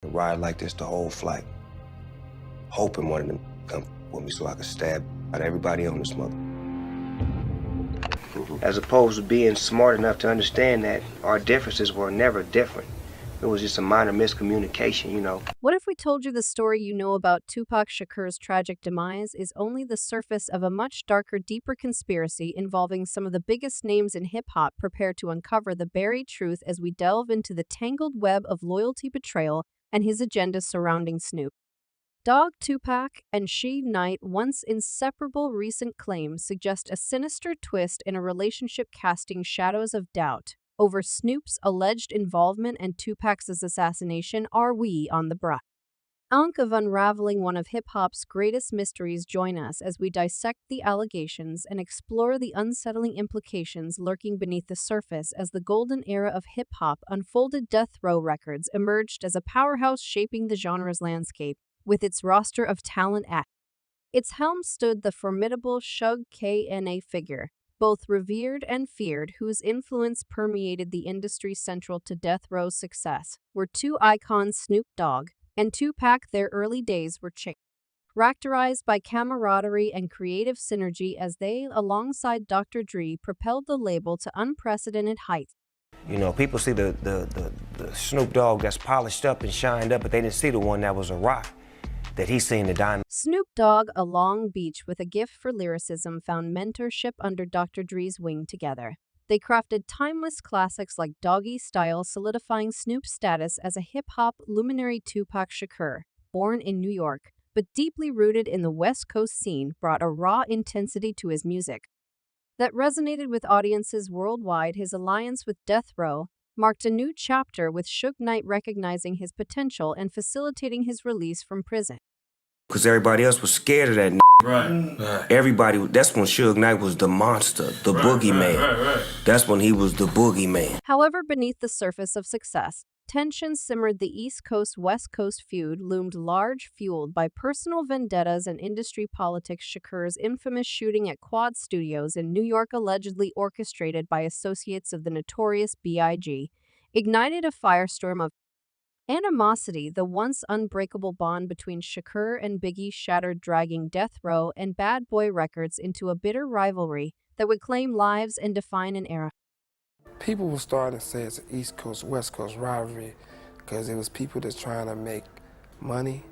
Ride like this the whole flight, hoping one of them come with me so I could stab out everybody on this mother. As opposed to being smart enough to understand that our differences were never different. It was just a minor miscommunication, you know. What if we told you the story you know about Tupac Shakur's tragic demise is only the surface of a much darker, deeper conspiracy involving some of the biggest names in hip-hop? Prepare to uncover the buried truth as we delve into the tangled web of loyalty, betrayal, and his agenda surrounding Snoop Dogg. Tupac and Suge Knight, once inseparable, recent claims suggest a sinister twist in a relationship casting shadows of doubt over Snoop's alleged involvement and Tupac's assassination. Are we on the brink of unraveling one of hip-hop's greatest mysteries? Join us as we dissect the allegations and explore the unsettling implications lurking beneath the surface as the golden era of hip-hop unfolded. Death Row Records emerged as a powerhouse shaping the genre's landscape. With its roster of talent at its helm stood the formidable Suge Knight figure, both revered and feared, whose influence permeated the industry. Central to Death Row's success were two icons, Snoop Dogg and Tupac. Their early days were characterized by camaraderie and creative synergy as they, alongside Dr. Dre, propelled the label to unprecedented heights. You know, people see the Snoop Dogg that's polished up and shined up, but they didn't see the one that was a rock, that he's seen the diamond. Snoop Dogg, a Long Beach with a gift for lyricism, found mentorship under Dr. Dre's wing. Together they crafted timeless classics like Doggy Style, solidifying Snoop's status as a hip-hop luminary. Tupac Shakur, born in New York but deeply rooted in the West Coast scene, brought a raw intensity to his music that resonated with audiences worldwide. His alliance with Death Row marked a new chapter, with Suge Knight recognizing his potential and facilitating his release from prison. Because everybody else was scared of that. Right. Everybody, that's when Suge Knight was the monster, the boogeyman. Right. That's when he was the boogeyman. However, beneath the surface of success, tensions simmered. The East Coast-West Coast feud loomed large, fueled by personal vendettas and industry politics. Shakur's infamous shooting at Quad Studios in New York, allegedly orchestrated by associates of the notorious B.I.G., ignited a firestorm of animosity. The once unbreakable bond between Shakur and Biggie shattered, dragging Death Row and Bad Boy Records into a bitter rivalry that would claim lives and define an era. People were starting to say it's an East Coast, West Coast rivalry because it was people that's trying to make money.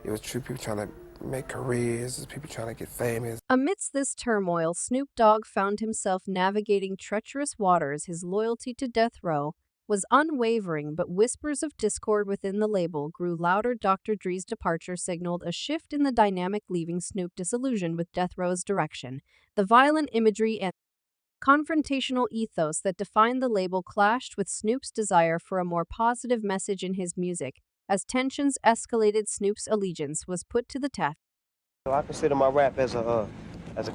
It was true people trying to make careers, it was people trying to get famous. Amidst this turmoil, Snoop Dogg found himself navigating treacherous waters. His loyalty to Death Row was unwavering, but whispers of discord within the label grew louder. Dr. Dre's departure signaled a shift in the dynamic, leaving Snoop disillusioned with Death Row's direction. The violent imagery and confrontational ethos that defined the label clashed with Snoop's desire for a more positive message in his music. As tensions escalated, Snoop's allegiance was put to the test. So I consider my rap as a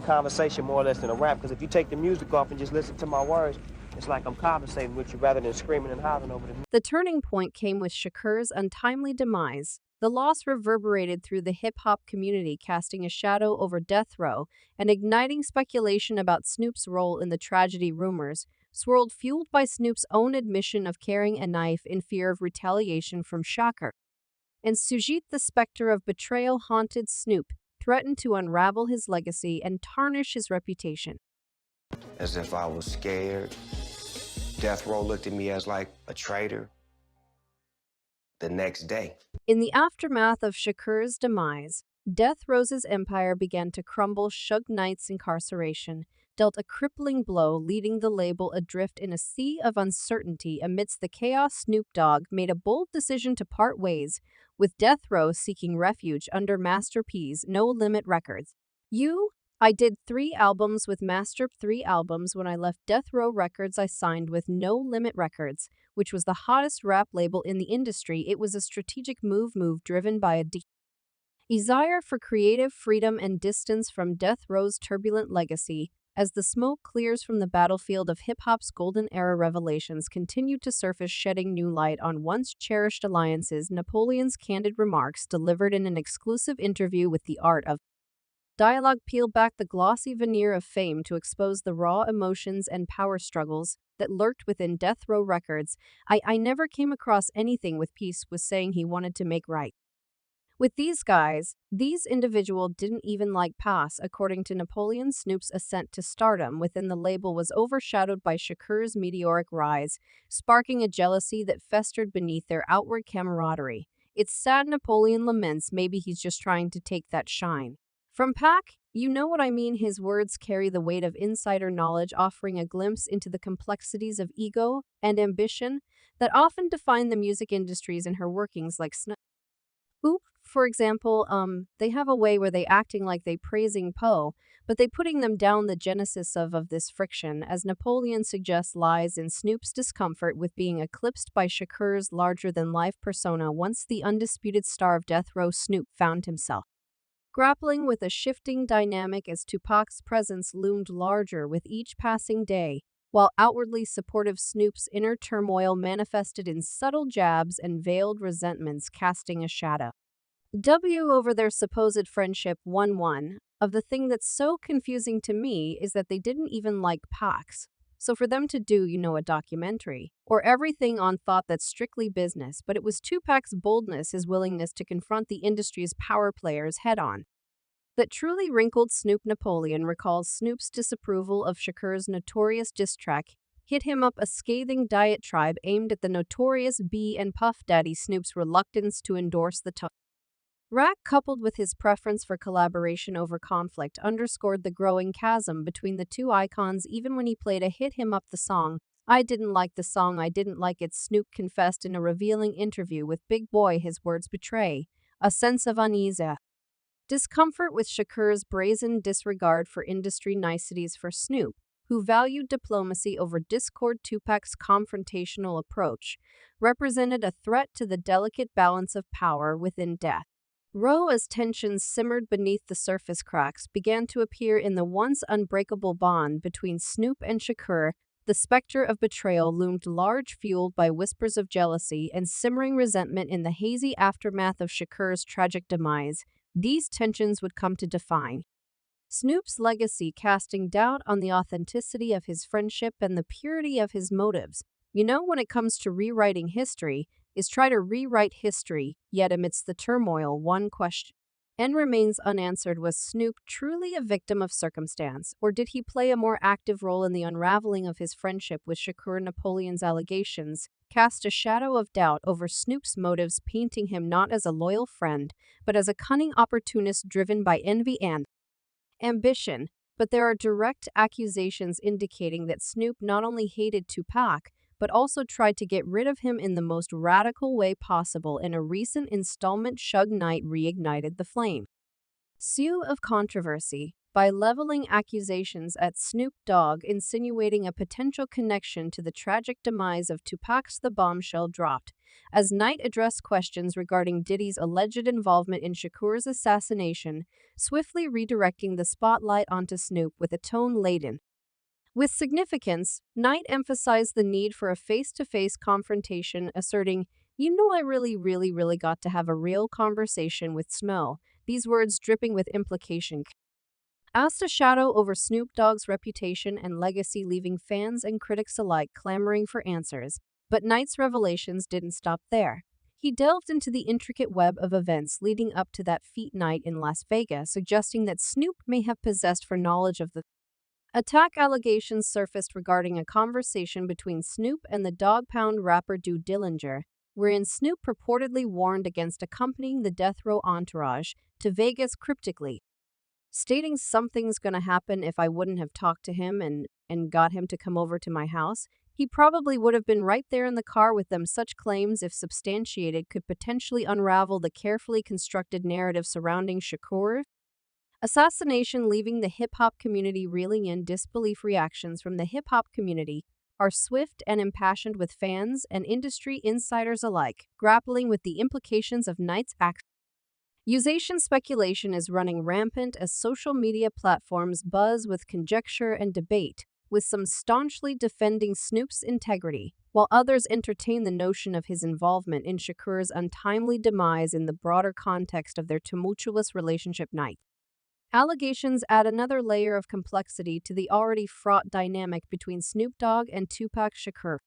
conversation more or less than a rap, because if you take the music off and just listen to my words, it's like I'm conversating with you rather than screaming and hollering over the music. The turning point came with Shakur's untimely demise. The loss reverberated through the hip-hop community, casting a shadow over Death Row and igniting speculation about Snoop's role in the tragedy. Rumors swirled, fueled by Snoop's own admission of carrying a knife in fear of retaliation from Shakur and Suge. The specter of betrayal haunted Snoop, threatened to unravel his legacy and tarnish his reputation. As if I was scared. Death Row looked at me as like a traitor. The next day, in the aftermath of Shakur's demise, Death Row's empire began to crumble. Suge Knight's incarceration dealt a crippling blow, leading the label adrift in a sea of uncertainty. Amidst the chaos, Snoop Dogg made a bold decision to part ways with Death Row, seeking refuge under Master P's No Limit Records. I did 3 albums with Master 3 albums. When I left Death Row Records, I signed with No Limit Records, which was the hottest rap label in the industry. It was a strategic move driven by a desire for creative freedom and distance from Death Row's turbulent legacy. As the smoke clears from the battlefield of hip-hop's golden era, revelations continue to surface, shedding new light on once cherished alliances. Napoleon's candid remarks, delivered in an exclusive interview with The Art of Dialogue, peeled back the glossy veneer of fame to expose the raw emotions and power struggles that lurked within death row records. I never came across anything with Peace was saying he wanted to make right. With these guys, these individual didn't even like Pass. According to Napoleon, Snoop's ascent to stardom within the label was overshadowed by Shakur's meteoric rise, sparking a jealousy that festered beneath their outward camaraderie. It's sad Napoleon laments maybe he's just trying to take that shine from Pac. You know what I mean? His words carry the weight of insider knowledge, offering a glimpse into the complexities of ego and ambition that often define the music industries and her workings like Snoop. For example, they have a way where they acting like they praising Poe, but they putting them down. The genesis of this friction, as Napoleon suggests, lies in Snoop's discomfort with being eclipsed by Shakur's larger-than-life persona. Once the undisputed star of death row, Snoop found himself grappling with a shifting dynamic as Tupac's presence loomed larger with each passing day, while outwardly supportive Snoop's inner turmoil manifested in subtle jabs and veiled resentments, casting a shadow over their supposed friendship. One of the thing that's so confusing to me is that they didn't even like Pax. So for them to do, a documentary or everything on thought that's strictly business, but it was Tupac's boldness, his willingness to confront the industry's power players head on, that truly wrinkled Snoop. Napoleon recalls Snoop's disapproval of Shakur's notorious diss track hit him up, a scathing diatribe aimed at the notorious B and Puff Daddy. Snoop's reluctance to endorse the Rack, coupled with his preference for collaboration over conflict, underscored the growing chasm between the two icons. Even when he played a hit him up the song, I didn't like the song, I didn't like it, Snoop confessed in a revealing interview with Big Boy. His words betray a sense of unease, discomfort with Shakur's brazen disregard for industry niceties. For Snoop, who valued diplomacy over discord, Tupac's confrontational approach represented a threat to the delicate balance of power within death row. As tensions simmered beneath the surface, cracks began to appear in the once unbreakable bond between Snoop and Shakur. The specter of betrayal loomed large, fueled by whispers of jealousy and simmering resentment. In the hazy aftermath of Shakur's tragic demise, these tensions would come to define Snoop's legacy, casting doubt on the authenticity of his friendship and the purity of his motives. When it comes to rewriting history, is try to rewrite history, yet amidst the turmoil, one question remains unanswered. Was Snoop truly a victim of circumstance, or did he play a more active role in the unraveling of his friendship with Shakur? Napoleon's allegations cast a shadow of doubt over Snoop's motives, painting him not as a loyal friend, but as a cunning opportunist driven by envy and ambition. But there are direct accusations indicating that Snoop not only hated Tupac, but also tried to get rid of him in the most radical way possible. In a recent installment, Suge Knight reignited the flame of controversy by leveling accusations at Snoop Dogg, insinuating a potential connection to the tragic demise of Tupac's. The bombshell dropped as Knight addressed questions regarding Diddy's alleged involvement in Shakur's assassination, swiftly redirecting the spotlight onto Snoop with a tone laden with significance. Knight emphasized the need for a face-to-face confrontation, asserting, I really got to have a real conversation with Smo. These words dripping with implication cast a shadow over Snoop Dogg's reputation and legacy, leaving fans and critics alike clamoring for answers. But Knight's revelations didn't stop there. He delved into the intricate web of events leading up to that feat night in Las Vegas, suggesting that Snoop may have possessed foreknowledge of the attack. Allegations surfaced regarding a conversation between Snoop and the Dog Pound rapper Do Dillinger, wherein Snoop purportedly warned against accompanying the death row entourage to Vegas, cryptically stating, "Something's gonna happen if I wouldn't have talked to him and got him to come over to my house. He probably would have been right there in the car with them." Such claims, if substantiated, could potentially unravel the carefully constructed narrative surrounding Shakur assassination, leaving the hip-hop community reeling in disbelief. Reactions from the hip-hop community are swift and impassioned, with fans and industry insiders alike grappling with the implications of Knight's action. Accusation speculation is running rampant as social media platforms buzz with conjecture and debate, with some staunchly defending Snoop's integrity, while others entertain the notion of his involvement in Shakur's untimely demise in the broader context of their tumultuous relationship. Knight Allegations add another layer of complexity to the already fraught dynamic between Snoop Dogg and Tupac Shakur.